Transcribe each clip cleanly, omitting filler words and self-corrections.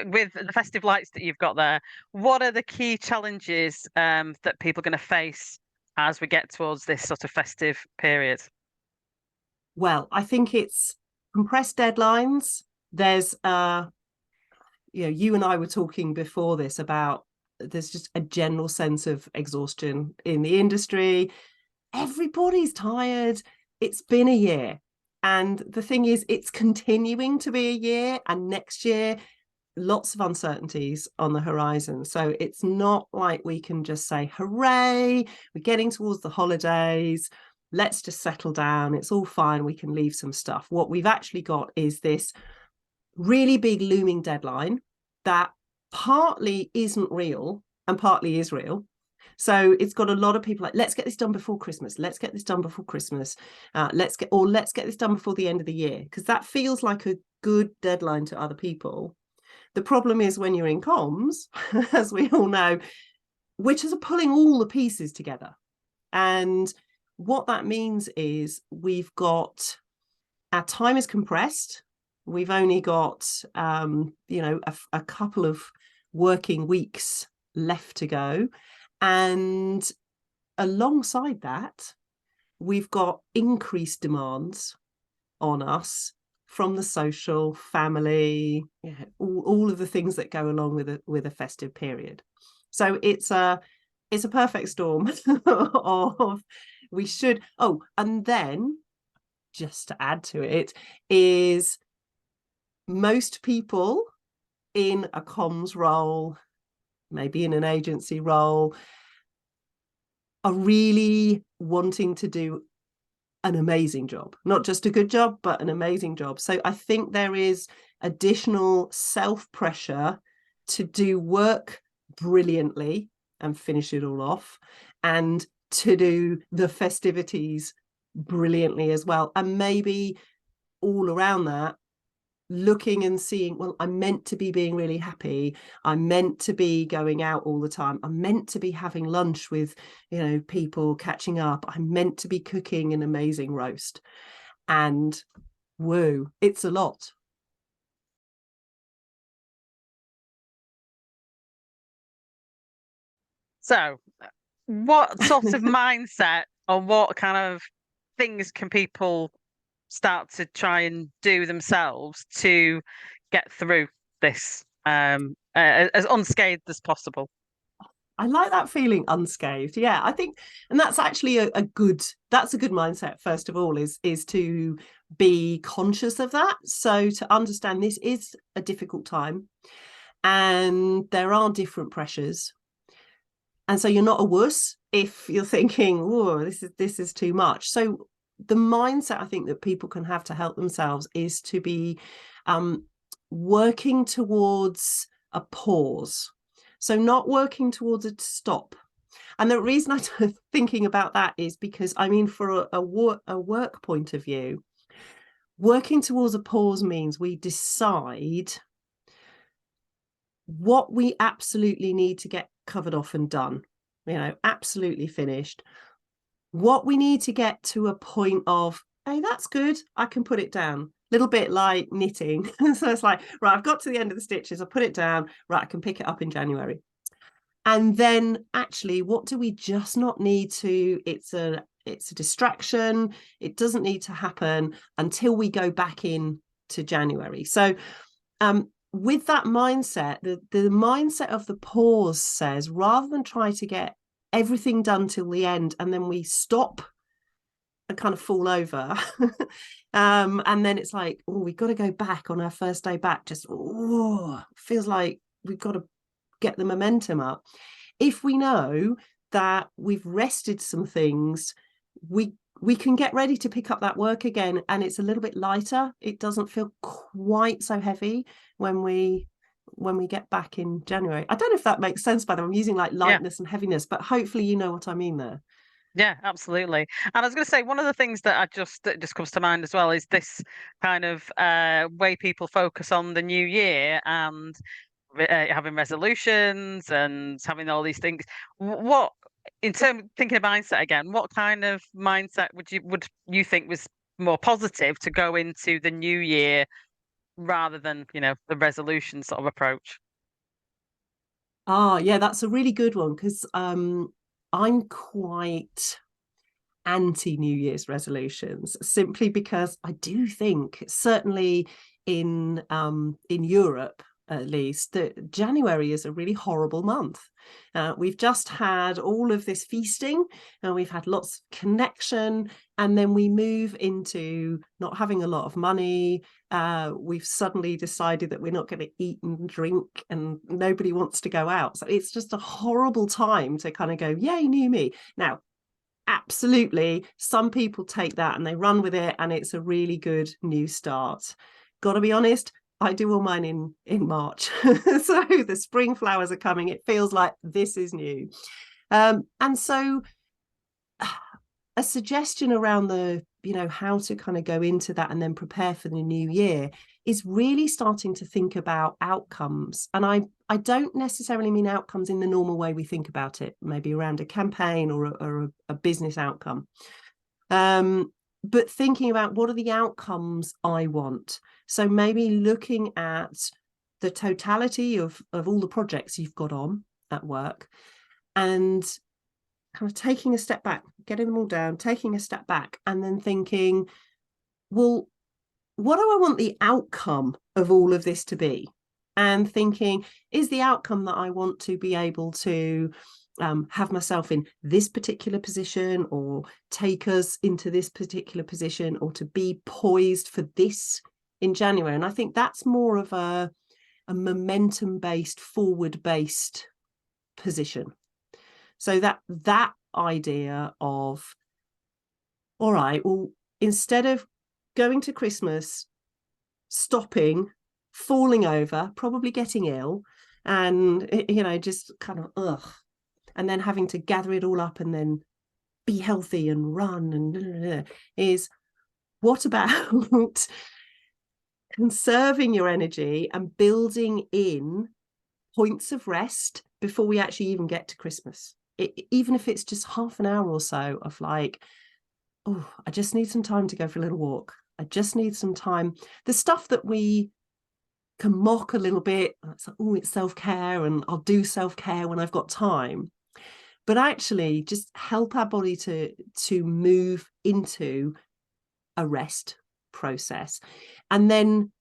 with the festive lights that you've got there, what are the key challenges that people are going to face as we get towards this sort of festive period? Well, I think it's compressed deadlines. There's you and I were talking before this about there's just a general sense of exhaustion in the industry. Everybody's tired. It's been a year. And the thing is, it's continuing to be a year. And next year, lots of uncertainties on the horizon. So it's not like we can just say, hooray, we're getting towards the holidays. Let's just settle down. It's all fine. We can leave some stuff. What we've actually got is this really big looming deadline that partly isn't real and partly is real. So it's got a lot of people like, let's get this done before Christmas. Let's get this done before Christmas. Let's get this done before the end of the year, because that feels like a good deadline to other people. The problem is when you're in comms, as we all know, which is pulling all the pieces together. And what that means is we've got our time is compressed. We've only got a couple of working weeks left to go. And alongside that, we've got increased demands on us from the social, family, all of the things that go along with a festive period. So it's a perfect storm of we should. Oh, and then just to add to it is most people in a comms role, maybe in an agency role, are really wanting to do an amazing job, not just a good job, but an amazing job. So I think there is additional self-pressure to do work brilliantly and finish it all off, and to do the festivities brilliantly as well. And maybe all around that, looking and seeing, well, I'm meant to be being really happy. I'm meant to be going out all the time. I'm meant to be having lunch with, people, catching up. I'm meant to be cooking an amazing roast. And woo, it's a lot. So, what sort of mindset or what kind of things can people start to try and do themselves to get through this as unscathed as possible? I like that feeling, unscathed. Yeah, I think, and that's actually a good mindset. First of all, is to be conscious of that. So to understand this is a difficult time, and there are different pressures. And so you're not a wuss if you're thinking, oh, this is too much. So the mindset I think that people can have to help themselves is to be working towards a pause. So not working towards a stop. And the reason I'm thinking about that is because, I mean, for a work point of view, working towards a pause means we decide what we absolutely need to get covered off and done, absolutely finished. What we need to get to a point of, hey, that's good, I can put it down. Little bit like knitting. So it's like, right, I've got to the end of the stitches, I put it down, right, I can pick it up in January. And then actually, what do we just not need to? It's a distraction. It doesn't need to happen until we go back in to January. So with that mindset, the mindset of the pause says, rather than try to get everything done till the end and then we stop and kind of fall over, and then it's like, oh, we've got to go back on our first day back, just feels like we've got to get the momentum up. If we know that we've rested some things, we can get ready to pick up that work again, and it's a little bit lighter. It doesn't feel quite so heavy when we get back in January. I don't know if that makes sense, by the way. I'm using like lightness and heaviness, but hopefully you know what I mean there. Yeah, absolutely. And I was going to say, one of the things that just comes to mind as well is this kind of way people focus on the new year and having resolutions and having all these things. What, in terms thinking of mindset again, what kind of mindset would you think was more positive to go into the new year rather than, the resolution sort of approach. Ah, yeah, that's a really good one because I'm quite anti New Year's resolutions simply because I do think certainly in Europe at least that January is a really horrible month. We've just had all of this feasting and we've had lots of connection, and then we move into not having a lot of money. We've suddenly decided that we're not going to eat and drink, and nobody wants to go out. So it's just a horrible time to kind of go, yay, new me. Now, absolutely, some people take that and they run with it, and it's a really good new start. Got to be honest, I do all mine in March. So the spring flowers are coming. It feels like this is new. And so a suggestion around the, how to kind of go into that and then prepare for the new year is really starting to think about outcomes. And I don't necessarily mean outcomes in the normal way we think about it, maybe around a campaign or a business outcome. But thinking about what are the outcomes I want. So maybe looking at the totality of all the projects you've got on at work and kind of taking a step back, getting them all down, taking a step back, and then thinking, well, what do I want the outcome of all of this to be? And thinking, is the outcome that I want to be able to have myself in this particular position, or take us into this particular position, or to be poised for this in January? And I think that's more of a momentum-based, forward-based position. So that idea of, all right, well, instead of going to Christmas, stopping, falling over, probably getting ill, and just kind of and then having to gather it all up and then be healthy and run and is, what about conserving your energy and building in points of rest before we actually even get to Christmas? Even if it's just half an hour or so of like, oh, I just need some time to go for a little walk. I just need some time. The stuff that we can mock a little bit, it's like, oh, it's self-care and I'll do self-care when I've got time. But actually just help our body to move into a rest process. And then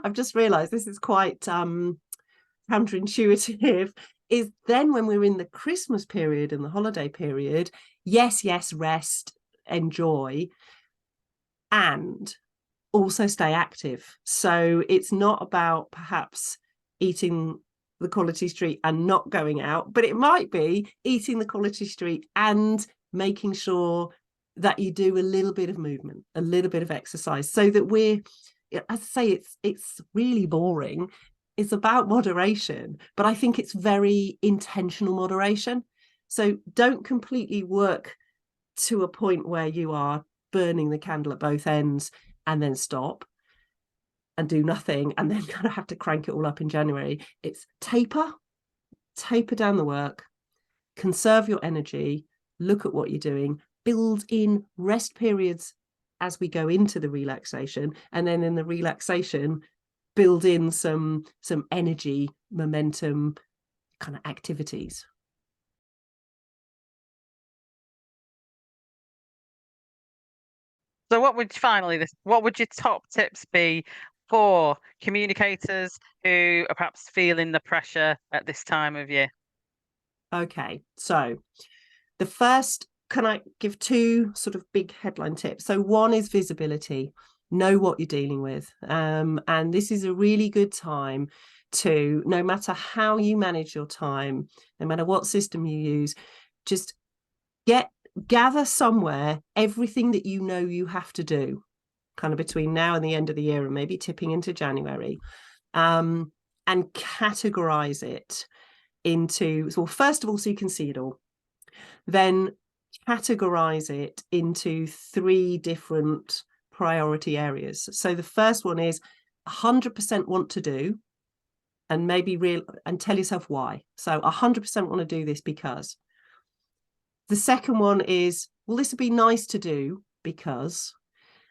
I've just realized this is quite counterintuitive, is then when we're in the Christmas period and the holiday period, yes, rest, enjoy, and also stay active. So it's not about perhaps eating the quality street and not going out, but it might be eating the quality street and making sure that you do a little bit of movement, a little bit of exercise, so that we're, as I say, it's really boring. It's about moderation, but I think it's very intentional moderation. So don't completely work to a point where you are burning the candle at both ends and then stop and do nothing and then kind of have to crank it all up in January. It's taper down the work, conserve your energy, look at what you're doing, build in rest periods as we go into the relaxation, and then in the relaxation build in some energy, momentum kind of activities. So what would your top tips be for communicators who are perhaps feeling the pressure at this time of year? Okay, so the first, can I give two sort of big headline tips? So one is visibility. Know what you're dealing with. And this is a really good time to, no matter how you manage your time, no matter what system you use, just gather somewhere everything that you know you have to do kind of between now and the end of the year, and maybe tipping into January, and categorize it into, so first of all, so you can see it all, then categorize it into 3 different priority areas. So the first one is 100% want to do, and maybe real, and tell yourself why. So 100% want to do this because. The second one is, well, this would be nice to do because.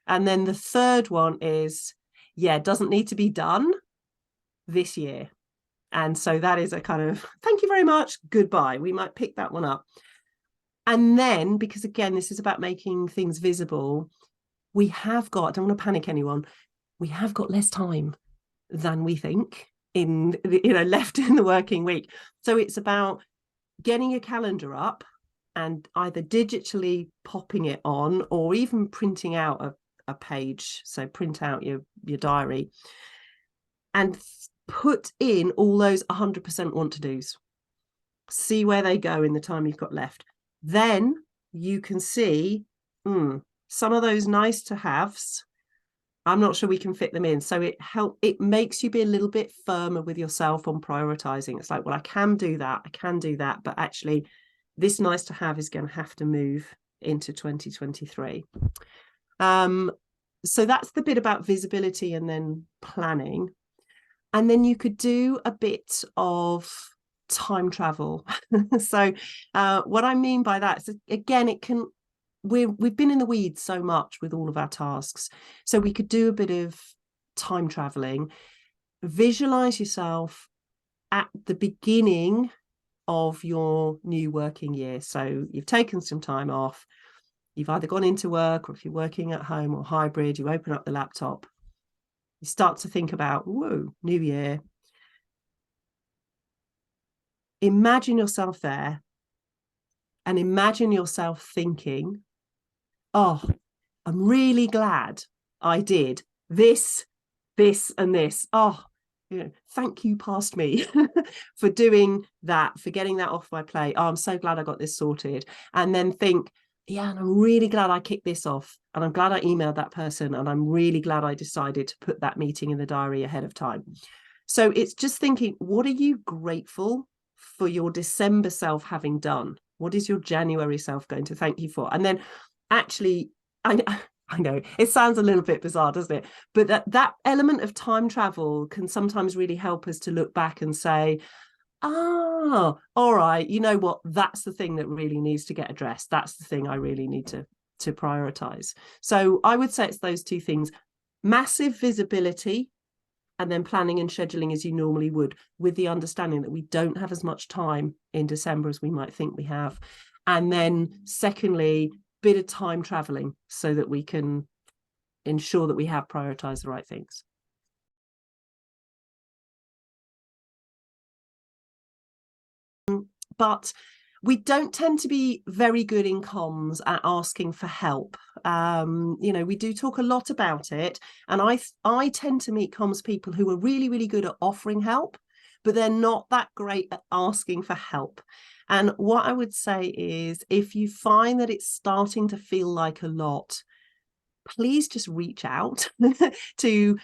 And then the third one is, yeah, doesn't need to be done this year. And so that is a kind of thank you very much, goodbye. We might pick that one up. And then, because again, this is about making things visible, we have got, I don't want to panic anyone, we have got less time than we think in, left in the working week. So it's about getting your calendar up and either digitally popping it on or even printing out a page. So print out your diary and put in all those 100% want to do's. See where they go in the time you've got left. Then you can see some of those nice to haves. I'm not sure we can fit them in. So it makes you be a little bit firmer with yourself on prioritizing. It's like, well, I can do that, but actually this nice to have is going to have to move into 2023. So that's the bit about visibility and then planning. And then you could do a bit of time travel. So what I mean by that is, again, we've been in the weeds so much with all of our tasks. So we could do a bit of time traveling, visualize yourself at the beginning of your new working year. So you've taken some time off, you've either gone into work, or if you're working at home or hybrid, you open up the laptop, you start to think about, whoa, new year. Imagine yourself there and imagine yourself thinking, oh, I'm really glad I did this, and this. Oh, thank you, past me, for doing that, for getting that off my plate. Oh, I'm so glad I got this sorted. And then think, yeah, and I'm really glad I kicked this off. And I'm glad I emailed that person. And I'm really glad I decided to put that meeting in the diary ahead of time. So it's just thinking, what are you grateful for your December self having done? What is your January self going to thank you for? And then actually, I know it sounds a little bit bizarre, doesn't it? But that element of time travel can sometimes really help us to look back and say, all right, you know what? That's the thing that really needs to get addressed. That's the thing I really need to prioritize. So I would say it's those two things: massive visibility, and then planning and scheduling as you normally would, with the understanding that we don't have as much time in December as we might think we have. And then secondly, bit of time traveling so that we can ensure that we have prioritized the right things. But we don't tend to be very good in comms at asking for help. We do talk a lot about it, and I tend to meet comms people who are really, really good at offering help, but they're not that great at asking for help. And what I would say is, if you find that it's starting to feel like a lot, please just reach out to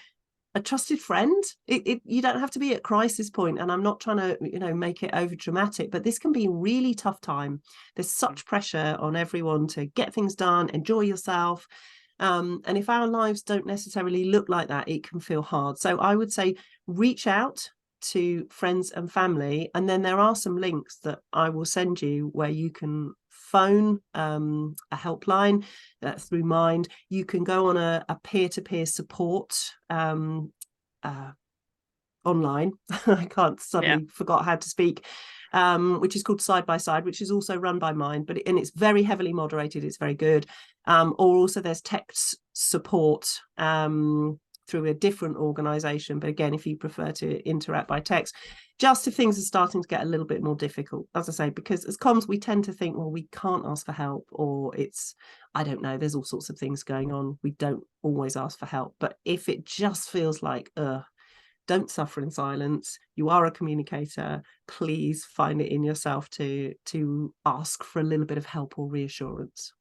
a trusted friend. You don't have to be at crisis point, and I'm not trying to make it over dramatic, but this can be a really tough time. There's such pressure on everyone to get things done, enjoy yourself, and if our lives don't necessarily look like that, it can feel hard. So I would say reach out to friends and family, and then there are some links that I will send you where you can phone a helpline through Mind. You can go on a peer-to-peer support online. I can't suddenly forgot how to speak, which is called Side by Side, which is also run by Mind, and it's very heavily moderated. It's very good. Or also there's text support through a different organization, but again, if you prefer to interact by text, just if things are starting to get a little bit more difficult, as I say, because as comms we tend to think, well, we can't ask for help, or it's, I don't know, there's all sorts of things going on, we don't always ask for help. But if it just feels like don't suffer in silence, you are a communicator, please find it in yourself to ask for a little bit of help or reassurance.